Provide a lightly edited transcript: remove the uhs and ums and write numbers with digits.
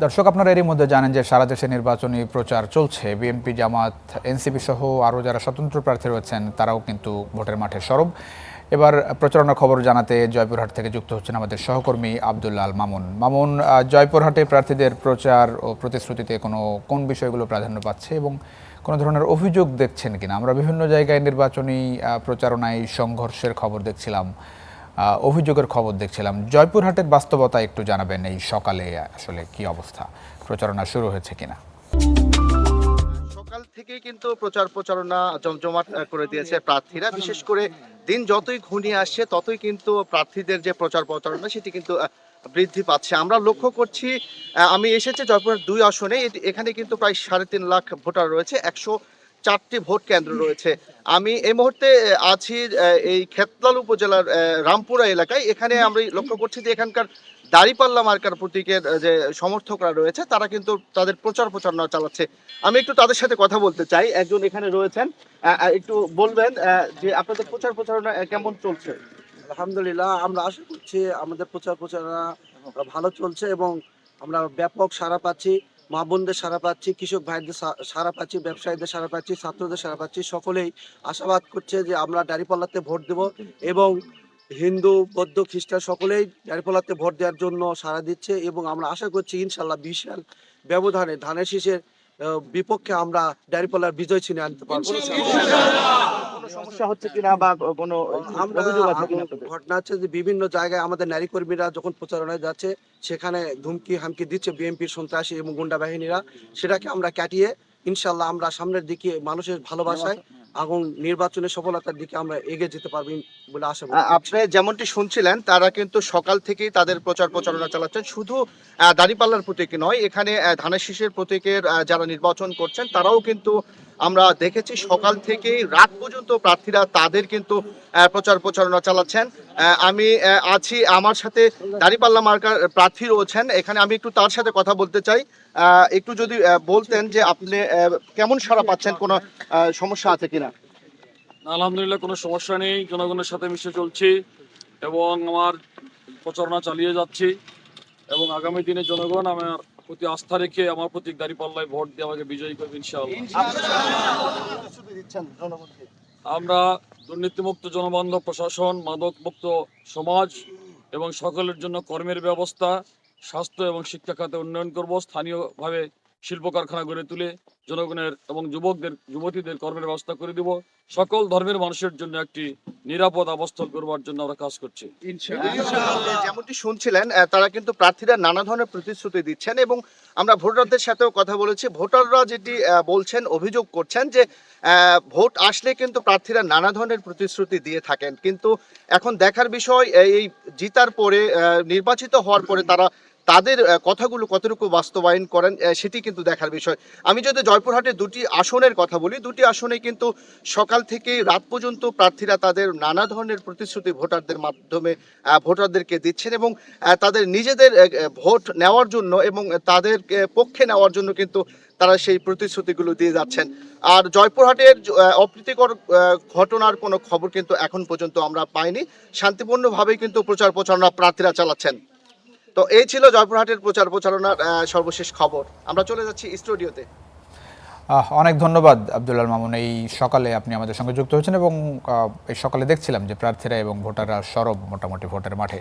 দর্শক, আপনারা এরই মধ্যে জানেন যে সারা দেশে নির্বাচনী প্রচার চলছে। বিএনপি, জামাত, এনসিপি সহ আরও যারা স্বতন্ত্র প্রার্থী রয়েছেন তারাও কিন্তু ভোটের মাঠে সরব। এবার প্রচারণার খবর জানাতে জয়পুরহাট থেকে যুক্ত হচ্ছেন আমাদের সহকর্মী আব্দুল্লাহ আল মামুন। মামুন, জয়পুরহাটে প্রার্থীদের প্রচার ও প্রতিশ্রুতিতে কোন বিষয়গুলো প্রাধান্য পাচ্ছে এবং কোনো ধরনের অভিযোগ দেখছেন কিনা? আমরা বিভিন্ন জায়গায় নির্বাচনী প্রচারণায় সংঘর্ষের খবর দেখছিলাম, অভিযোগের খবর দেখছিলাম। জয়পুরহাটের বাস্তবতা একটু জানাবেন, এই সকালে আসলে কি অবস্থা, প্রচারণা শুরু হয়েছে কিনা? সকাল থেকেই কিন্তু প্রচারণা জমজমাট করে দিয়েছে প্রার্থীরা। বিশেষ করে দিন যতই ঘনিয়ে আসছে ততই কিন্তু প্রার্থীদের যে প্রচারণা সেটি কিন্তু বৃদ্ধি পাচ্ছে। আমরা লক্ষ্য করছি, আমি এসেছি জয়পুরহাট ২ আসনে। এখানে কিন্তু প্রায় ৩.৫ লাখ ভোটার রয়েছে, ১০৪টি ভোট কেন্দ্র রয়েছে। আমি এই মুহূর্তে আছি এই খেতলাল উপজেলার রামপুরা এলাকায়। এখানে আমরা লক্ষ্য করছি যে এখানকার দাঁড়িপাল্লা মার্কার প্রতীকের যে সমর্থকরা রয়েছে তারা কিন্তু তাদের প্রচারণা চালাচ্ছে। আমি একটু তাদের সাথে কথা বলতে চাই। একজন এখানে রয়েছেন, একটু বলবেন যে আপনাদের প্রচারণা কেমন চলছে? আলহামদুলিল্লাহ, আমরা আশা করছি আমাদের প্রচারণা ভালো চলছে এবং আমরা ব্যাপক সাড়া পাচ্ছি। মা বোনদের সাড়া পাচ্ছি, কৃষক ভাইদের সাড়া পাচ্ছি, ব্যবসায়ীদের সাড়া পাচ্ছি, ছাত্রদের সাড়া পাচ্ছি। সকলেই আশাবাদ করছে যে আমরা দাঁড়িপাল্লাতে ভোট দেব এবং হিন্দু, বৌদ্ধ, খ্রিস্টান সকলেই দাঁড়িপাল্লাতে ভোট দেওয়ার জন্য সাড়া দিচ্ছে এবং আমরা আশা করছি ইনশাল্লাহ বিশাল ব্যবধানে ধানের শীষের বিপক্ষে আমরা দাঁড়িপাল্লার বিজয় ছিনিয়ে আনতে পারবো। কোনো সমস্যা হচ্ছে কিনা বা কোনো আমরা অভিযোগ আছে কিনা আপনাদের? ঘটনা হচ্ছে যে বিভিন্ন জায়গায় আমাদের নারী কর্মীরা যখন প্রচারণায় যাচ্ছে সেখানে ধুমকি হামকি দিচ্ছে বিএনপির সন্ত্রাসী এবং গুন্ডা বাহিনীরা। সেটাকে আমরা কাটিয়ে ইনশাল্লাহ আমরা সামনের দিকে মানুষের ভালোবাসায় এবং নির্বাচনের সফলতার দিকে আমরা এগিয়ে যেতে পারবো বলে আশা করি। আপনি যেমনটি শুনছিলেন তারা কিন্তু সকাল থেকেই তাদের প্রচারণা চালাচ্ছেন। শুধু দাঁড়িপাল্লার প্রতীকে নয়, এখানে ধানের শীষের প্রতীকের যারা নির্বাচন করছেন তারাও কিন্তু আমরা দেখেছি সকাল থেকেই রাত পর্যন্ত প্রার্থীরা তাদের কিন্তু প্রচারণা চালাচ্ছেন। আমি আছি, আমার সাথে দাঁড়িপাল্লা মার্কার প্রার্থী রয়েছেন এখানে। আমি একটু তার সাথে কথা বলতে চাই। একটু যদি বলতেন যে আপনি কেমন সাড়া পাচ্ছেন, কোনো সমস্যা আছে কিনা? আলহামদুলিল্লাহ, কোনো সমস্যা নেই। জনগণের সাথে মিশে চলছি এবং আমার প্রচারণা চালিয়ে যাচ্ছি এবং আগামী দিনে জনগণ আমার প্রতি আস্থা রেখে আমার প্রতীক দাঁড়িপাল্লায় ভোট দিয়ে আমাকে বিজয়ী করবে ইনশাআল্লাহ। আমরা দুর্নীতিমুক্ত জনবান্ধব প্রশাসন, মাদকমুক্ত সমাজ এবং সকলের জন্য কর্মের ব্যবস্থা, স্বাস্থ্য এবং শিক্ষা খাতে উন্নয়ন করব। স্থানীয়ভাবে শিল্প কারখানা গড়ে তুলে জনগণের এবং যুবতীদের কর্মের ব্যবস্থা করে দিব। সকল ধর্মের মানুষের জন্য একটি নিরাপদ আবাসস্থল করবার জন্য আমরা কাজ করছি। যেমনটি শুনছিলেন, তারা কিন্তু প্রার্থীরা নানা ধরনের প্রতিশ্রুতি দিচ্ছেন এবং আমরা ভোটারদের সাথেও কথা বলেছি। ভোটাররা যেটি বলছেন, অভিযোগ করছেন যে ভোট আসলে কিন্তু প্রার্থীরা নানা ধরনের প্রতিশ্রুতি দিয়ে থাকেন, কিন্তু এখন দেখার বিষয় এই জিতার পরে, নির্বাচিত হওয়ার পরে তারা তাদের কথাগুলো কতটুকু বাস্তবায়ন করেন সেটি কিন্তু দেখার বিষয়। আমি যদি জয়পুরহাটের 2টি আসনের কথা বলি, 2টি আসনে কিন্তু সকাল থেকে রাত পর্যন্ত প্রার্থীরা তাদের নানা ধরনের প্রতিশ্রুতি ভোটারদের মাধ্যমে ভোটারদেরকে দিচ্ছেন এবং তাদের নিজেদের ভোট নেওয়ার জন্য এবং তাদের পক্ষে নেওয়ার জন্য কিন্তু তারা সেই প্রতিশ্রুতিগুলো দিয়ে যাচ্ছেন। আর জয়পুরহাটের অপ্রীতিকর ঘটনার কোনো খবর কিন্তু এখন পর্যন্ত আমরা পাইনি। শান্তিপূর্ণভাবেই কিন্তু প্রচারণা প্রার্থীরা চালাচ্ছেন। তো এই ছিল জয়পুরহাটের প্রচারণার সর্বশেষ খবর। আমরা চলে যাচ্ছি স্টুডিওতে। অনেক ধন্যবাদ আব্দুল আল মামুন। এই সকালে আপনি আমাদের সঙ্গে যুক্ত হয়েছেন এবং এই সকালে দেখছিলাম যে প্রার্থীরা এবং ভোটাররা সরব মোটামুটি ভোটের মাঠে।